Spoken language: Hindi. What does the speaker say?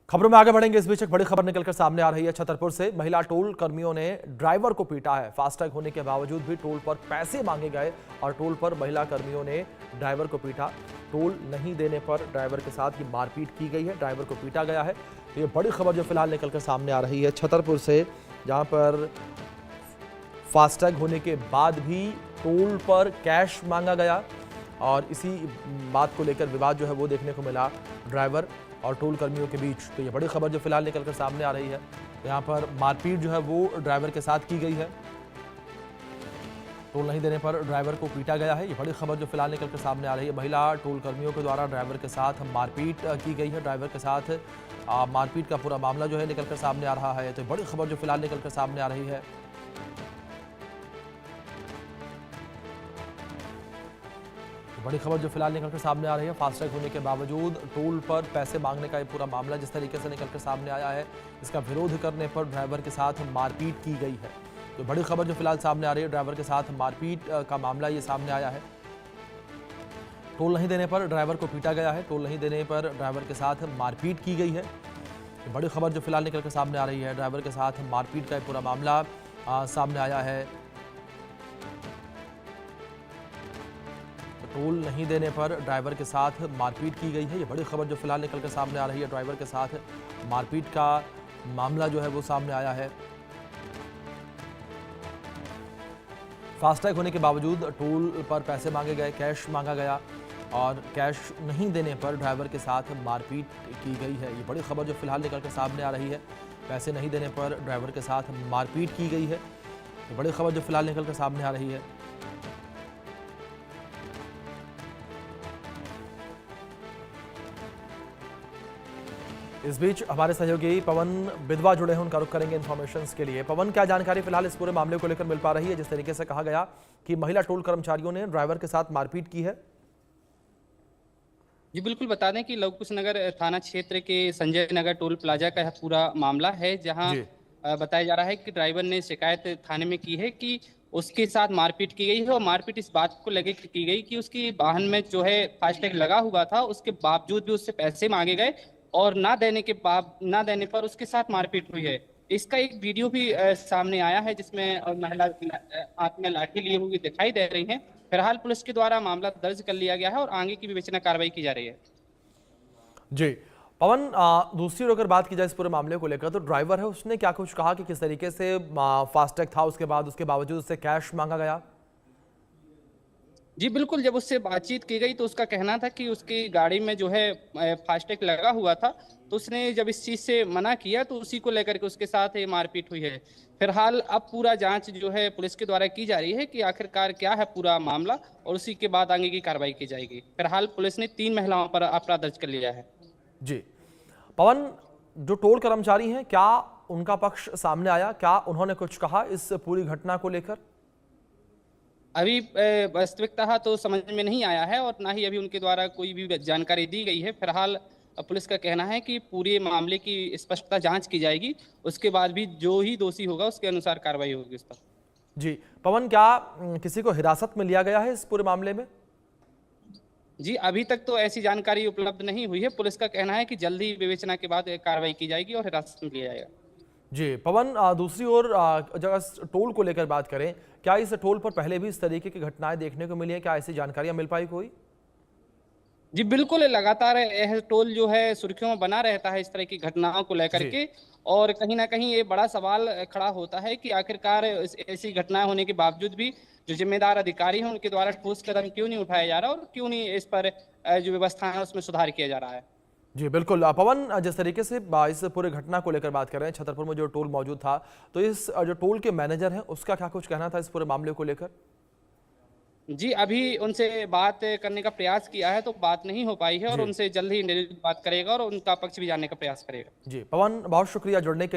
खबरों में आगे बढ़ेंगे। इस बीच एक बड़ी खबर निकलकर सामने आ रही है। छतरपुर से महिला टोल कर्मियों ने ड्राइवर को पीटा है। फास्टैग होने के बावजूद भी टोल पर पैसे मांगे गए और टोल पर महिला कर्मियों ने ड्राइवर को पीटा। टोल नहीं देने पर ड्राइवर के साथ ही मारपीट की गई है, ड्राइवर को पीटा गया है। तो ये बड़ी खबर जो फिलहाल निकलकर सामने आ रही है छतरपुर से, जहां पर फास्टैग होने के बाद भी टोल पर कैश मांगा गया और इसी बात को लेकर विवाद जो है वो देखने को मिला ड्राइवर और टोल कर्मियों के बीच। तो ये बड़ी खबर जो फिलहाल निकलकर सामने आ रही है। यहाँ पर मारपीट जो है वो ड्राइवर के साथ की गई है। टोल नहीं देने पर ड्राइवर को पीटा गया है। ये बड़ी खबर जो फिलहाल निकलकर सामने आ रही है। महिला टोल कर्मियों के द्वारा ड्राइवर के साथ मारपीट की गई है। ड्राइवर के साथ मारपीट का पूरा मामला जो है निकलकर सामने आ रहा है। तो बड़ी खबर जो फिलहाल निकलकर सामने आ रही है। बड़ी खबर जो फिलहाल निकलकर सामने आ रही है। फास्टैग होने के बावजूद टोल पर पैसे मांगने का ये पूरा मामला जिस तरीके से निकलकर सामने आया है, इसका विरोध करने पर ड्राइवर के साथ मारपीट की गई है। तो बड़ी खबर जो फिलहाल सामने आ रही है, ड्राइवर के साथ मारपीट का मामला ये सामने आया है। टोल नहीं देने पर ड्राइवर को पीटा गया है। टोल नहीं देने पर ड्राइवर के साथ मारपीट की गई है। बड़ी खबर जो फिलहाल निकलकर सामने आ रही है, ड्राइवर के साथ मारपीट का पूरा मामला सामने आया है। टोल नहीं देने पर ड्राइवर के साथ मारपीट की गई है। ये बड़ी खबर जो फिलहाल निकलकर सामने आ रही है। ड्राइवर के साथ मारपीट का मामला जो है वो सामने आया है। फास्टैग होने के बावजूद टोल पर पैसे मांगे गए, कैश मांगा गया और कैश नहीं देने पर ड्राइवर के साथ मारपीट की गई है। ये बड़ी खबर जो फिलहाल निकलकर सामने आ रही है। पैसे नहीं देने पर ड्राइवर के साथ मारपीट की गई है। ये बड़ी खबर जो फिलहाल निकलकर सामने आ रही है। इस बीच हमारे सहयोगी पवन बिधवा जुड़े हैं, उनका रुख करेंगे इन्फॉर्मेशन के लिए। पवन, क्या जानकारी फिलहाल इस पूरे मामले को लेकर मिल पा रही है, जिस तरीके से कहा गया कि महिला टोल कर्मचारियों ने ड्राइवर के साथ मारपीट की है? जी बिल्कुल, बता दें कि लव कुश नगर थाना क्षेत्र के संजय नगर टोल प्लाजा का यह पूरा मामला है, जहां जी बताया जा रहा है कि ड्राइवर ने शिकायत थाने में की है कि उसके साथ मारपीट की गई है और मारपीट इस बात को लेकर की गई कि उसकी वाहन में जो है फास्टैग लगा हुआ था, उसके बावजूद भी उससे पैसे मांगे गए और ना देने पर उसके साथ मारपीट हुई है। इसका एक वीडियो भी सामने आया है, जिसमें महिला हाथ में लाठी लिए हुई दिखाई दे रही हैं। फिलहाल पुलिस के द्वारा मामला दर्ज कर लिया गया है और आगे की विवेचना कार्रवाई की जा रही है। जी पवन, दूसरी ओर अगर बात की जाए इस पूरे मामले को लेकर, तो ड्राइवर है उसने क्या कुछ कहा कि किस तरीके से फास्टैग था उसके बावजूद उससे कैश मांगा गया? जी बिल्कुल, जब उससे बातचीत की गई तो उसका कहना था कि उसकी गाड़ी में जो है फास्टैग लगा हुआ था, तो उसने जब इस चीज़ से मना किया तो उसी को लेकर के उसके साथ ये मारपीट हुई है। फिलहाल अब पूरा जांच जो है पुलिस के द्वारा की जा रही है कि आखिरकार क्या है पूरा मामला, और उसी के बाद आगे की कार्रवाई की जाएगी। फिलहाल पुलिस ने 3 महिलाओं पर अपराध दर्ज कर लिया है। जी पवन, जो टोल कर्मचारी हैं, क्या उनका पक्ष सामने आया? क्या उन्होंने कुछ कहा इस पूरी घटना को लेकर? अभी वास्तविकता तो समझ में नहीं आया है और ना ही अभी उनके द्वारा कोई भी जानकारी दी गई है। फिलहाल पुलिस का कहना है कि पूरे मामले की स्पष्टता जांच की जाएगी, उसके बाद भी जो ही दोषी होगा उसके अनुसार कार्रवाई होगी उस पर। जी पवन, क्या किसी को हिरासत में लिया गया है इस पूरे मामले में? जी अभी तक तो ऐसी जानकारी उपलब्ध नहीं हुई है। पुलिस का कहना है कि जल्दी विवेचना के बाद कार्रवाई की जाएगी और हिरासत में लिया जाएगा। जी पवन, दूसरी ओर जगह टोल को लेकर बात करें, क्या इस टोल पर पहले भी इस तरीके की घटनाएं देखने को मिली है? क्या ऐसी जानकारियां मिल पाई कोई? जी बिल्कुल, लगातार यह टोल जो है सुर्खियों में बना रहता है इस तरह की घटनाओं को लेकर जी के, और कहीं ना कहीं ये बड़ा सवाल खड़ा होता है कि आखिरकार ऐसी घटनाएं होने के बावजूद भी जो जिम्मेदार अधिकारी हैं उनके द्वारा ठोस कदम क्यों नहीं उठाया जा रहा और क्यों नहीं इस पर जो व्यवस्था है उसमें सुधार किया जा रहा है। जी बिल्कुल। पवन, जिस तरीके से इस पूरे घटना को लेकर बात कर रहे हैं, छतरपुर में जो टोल मौजूद था, तो इस जो टोल के मैनेजर हैं उसका क्या कुछ कहना था इस पूरे मामले को लेकर? जी अभी उनसे बात करने का प्रयास किया है तो बात नहीं हो पाई है, और जी उनसे जल्द ही निश्चित बात करेगा और उनका पक्ष भी जानने का प्रयास करेगा। जी पवन, बहुत शुक्रिया जुड़ने के लिए।